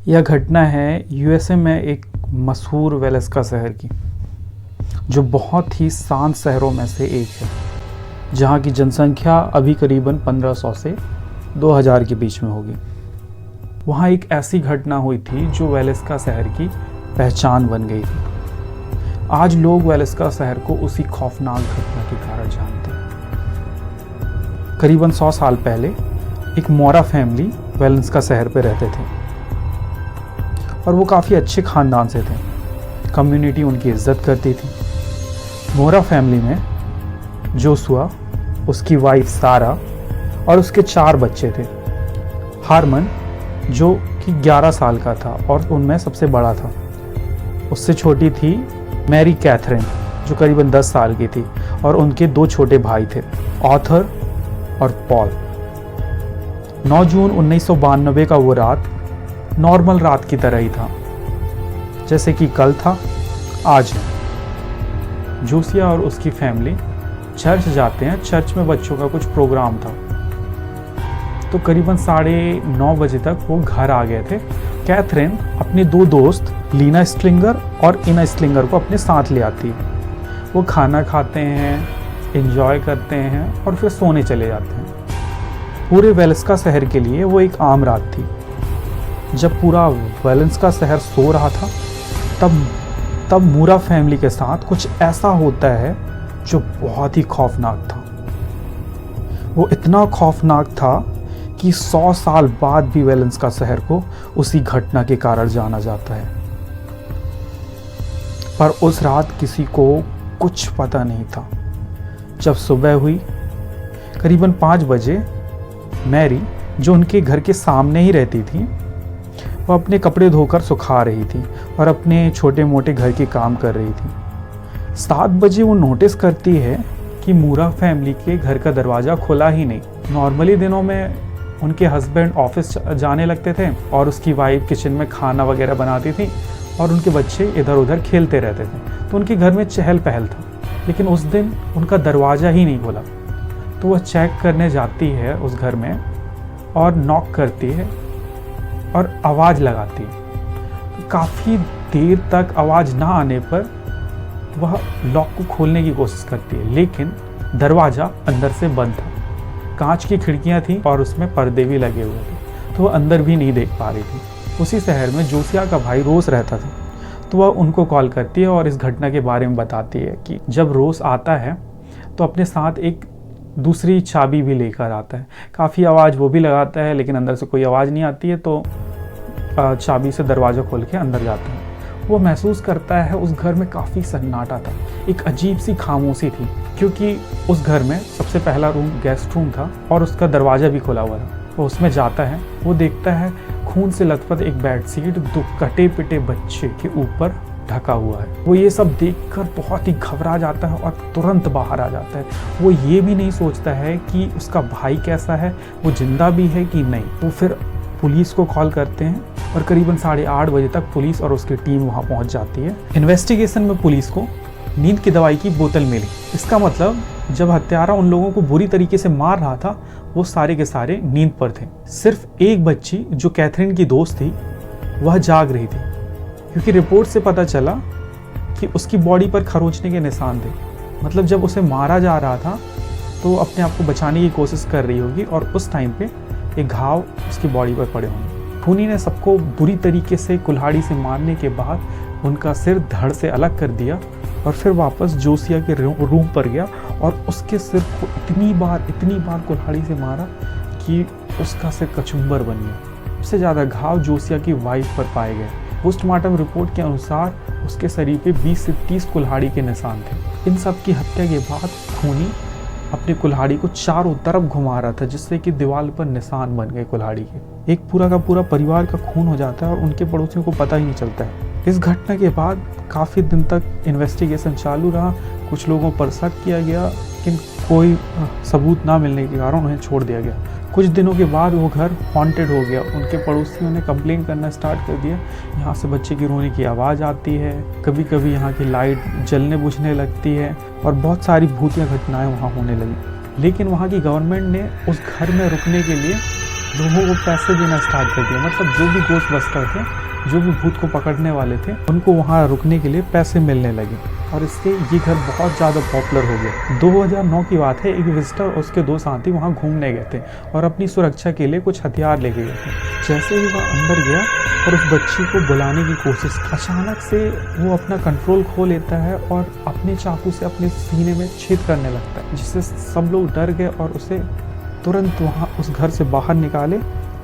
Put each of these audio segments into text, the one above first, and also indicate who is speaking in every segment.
Speaker 1: यह घटना है यूएसए में एक मशहूर वेलेस्का शहर की, जो बहुत ही शांत शहरों में से एक है, जहाँ की जनसंख्या अभी करीबन 1500 से 2000 के बीच में होगी। वहाँ एक ऐसी घटना हुई थी जो वेलेस्का शहर की पहचान बन गई थी। आज लोग वेलेस्का शहर को उसी खौफनाक घटना के कारण जानते हैं। करीबन 100 साल पहले एक मोरा फैमिली वेलेस्का शहर पे रहते थे और वो काफ़ी अच्छे ख़ानदान से थे। कम्युनिटी उनकी इज्जत करती थी। मोरा फैमिली में जोशुआ, उसकी वाइफ सारा और उसके 4 बच्चे थे। हारमन जो कि 11 साल का था और उनमें सबसे बड़ा था। उससे छोटी थी मैरी कैथरीन जो करीबन 10 साल की थी और उनके 2 छोटे भाई थे, आर्थर और पॉल। 9 जून 1992 का वो रात नॉर्मल रात की तरह ही था, जैसे कि कल था आज है। जोसिया और उसकी फैमिली चर्च जाते हैं। चर्च में बच्चों का कुछ प्रोग्राम था, तो करीबन 9:30 बजे तक वो घर आ गए थे। कैथरीन अपने 2 दोस्त लीना स्ट्रिंगर और इना स्ट्रिंगर को अपने साथ ले आती है। वो खाना खाते हैं, एंजॉय करते हैं और फिर सोने चले जाते हैं। पूरे वेलेस्का शहर के लिए वो एक आम रात थी। जब पूरा वेलेस्का शहर सो रहा था, तब मूरा फैमिली के साथ कुछ ऐसा होता है जो बहुत ही खौफनाक था। वो इतना खौफनाक था कि 100 साल बाद भी वेलेस्का शहर को उसी घटना के कारण जाना जाता है। पर उस रात किसी को कुछ पता नहीं था। जब सुबह हुई करीबन 5 बजे, मैरी जो उनके घर के सामने ही रहती थी, वो अपने कपड़े धोकर सुखा रही थी और अपने छोटे मोटे घर के काम कर रही थी। 7 बजे वो नोटिस करती है कि मूरा फैमिली के घर का दरवाज़ा खुला ही नहीं। नॉर्मली दिनों में उनके हस्बैंड ऑफिस जाने लगते थे और उसकी वाइफ किचन में खाना वगैरह बनाती थी और उनके बच्चे इधर उधर खेलते रहते थे, तो उनके घर में चहल पहल था। लेकिन उस दिन उनका दरवाज़ा ही नहीं खुला, तो वह चेक करने जाती है उस घर में और नॉक करती है और आवाज़ लगाती है। तो काफ़ी देर तक आवाज़ ना आने पर वह लॉक को खोलने की कोशिश करती है, लेकिन दरवाज़ा अंदर से बंद था। कांच की खिड़कियां थी और उसमें पर्दे भी लगे हुए थे, तो वह अंदर भी नहीं देख पा रही थी। उसी शहर में जोसिया का भाई रोस रहता था, तो वह उनको कॉल करती है और इस घटना के बारे में बताती है कि जब रोस आता है तो अपने साथ एक दूसरी चाबी भी लेकर आता है। काफ़ी आवाज़ वो भी लगाता है, लेकिन अंदर से कोई आवाज़ नहीं आती है, तो चाबी से दरवाज़ा खोल के अंदर जाता है। वो महसूस करता है उस घर में काफ़ी सन्नाटा था, एक अजीब सी खामोशी थी, क्योंकि उस घर में सबसे पहला रूम गेस्ट रूम था और उसका दरवाज़ा भी खुला हुआ था। वो उसमें जाता है, वो देखता है खून से लथपथ एक बेडशीट 2 कटे पिटे बच्चे के ऊपर ढका हुआ है। वो ये सब देखकर बहुत ही घबरा जाता है और तुरंत बाहर आ जाता है। वो ये भी नहीं सोचता है कि उसका भाई कैसा है, वो जिंदा भी है कि नहीं। वो फिर पुलिस को कॉल करते हैं और करीबन 8:30 बजे तक पुलिस और उसकी टीम वहाँ पहुँच जाती है। इन्वेस्टिगेशन में पुलिस को नींद की दवाई की बोतल मिली। इसका मतलब जब हत्यारा उन लोगों को बुरी तरीके से मार रहा था, वो सारे के सारे नींद पर थे। सिर्फ एक बच्ची जो कैथरीन की दोस्त थी, वह जाग रही थी, क्योंकि रिपोर्ट से पता चला कि उसकी बॉडी पर खरोंचने के निशान थे। मतलब जब उसे मारा जा रहा था तो वो अपने आप को बचाने की कोशिश कर रही होगी और उस टाइम पे एक घाव उसकी बॉडी पर पड़े होंगे। खूनी ने सबको बुरी तरीके से कुल्हाड़ी से मारने के बाद उनका सिर धड़ से अलग कर दिया और फिर वापस जोसिया के रूम पर गया और उसके सिर को इतनी बार कुल्हाड़ी से मारा कि उसका सिर कचुम्बर बन गया। उससे ज़्यादा घाव जोसिया की वाइफ पर पाए गए। पोस्टमार्टम रिपोर्ट के अनुसार उसके शरीर पे 20 से 30 कुल्हाड़ी के निशान थे। इन सब की हत्या के बाद खूनी अपनी कुल्हाड़ी को चारों तरफ घुमा रहा था, जिससे कि दीवार पर निशान बन गए कुल्हाड़ी के। एक पूरा का पूरा परिवार का खून हो जाता है और उनके पड़ोसियों को पता ही नहीं चलता है। इस घटना के बाद काफ़ी दिन तक इन्वेस्टिगेशन चालू रहा। कुछ लोगों पर शक किया गया, लेकिन कोई सबूत ना मिलने के कारण उन्हें छोड़ दिया गया। कुछ दिनों के बाद वो घर हॉन्टेड हो गया। उनके पड़ोसियों ने कंप्लेन करना स्टार्ट कर दिया। यहाँ से बच्चे की रोने की आवाज़ आती है, कभी कभी यहाँ की लाइट जलने बुझने लगती है और बहुत सारी भूतिया घटनाएं वहाँ होने लगी। लेकिन वहाँ की गवर्नमेंट ने उस घर में रुकने के लिए लोगों को पैसे देना स्टार्ट कर दिया। मतलब जो भी घोस्ट बस्टर थे, जो भी भूत को पकड़ने वाले थे, उनको वहाँ रुकने के लिए पैसे मिलने लगे और इससे ये घर बहुत ज़्यादा पॉपुलर हो गया। 2009 की बात है, एक विजिटर और उसके दो साथी वहाँ घूमने गए थे और अपनी सुरक्षा के लिए कुछ हथियार लेके गए थे। जैसे ही वह अंदर गया और उस बच्ची को बुलाने की कोशिश, अचानक से वो अपना कंट्रोल खो लेता है और अपने चाकू से अपने सीने में छेद करने लगता है, जिससे सब लोग डर गए और उसे तुरंत वहाँ उस घर से बाहर निकाले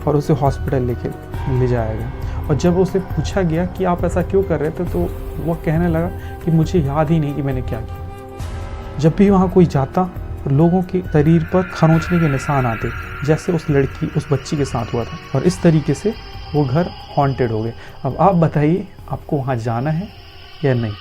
Speaker 1: और उसे हॉस्पिटल ले जाया गया। और जब उसे पूछा गया कि आप ऐसा क्यों कर रहे थे, तो वह कहने लगा कि मुझे याद ही नहीं कि मैंने क्या किया। जब भी वहाँ कोई जाता, लोगों के शरीर पर खरोंचने के निशान आते, जैसे उस बच्ची के साथ हुआ था। और इस तरीके से वो घर हॉन्टेड हो गए। अब आप बताइए, आपको वहाँ जाना है या नहीं?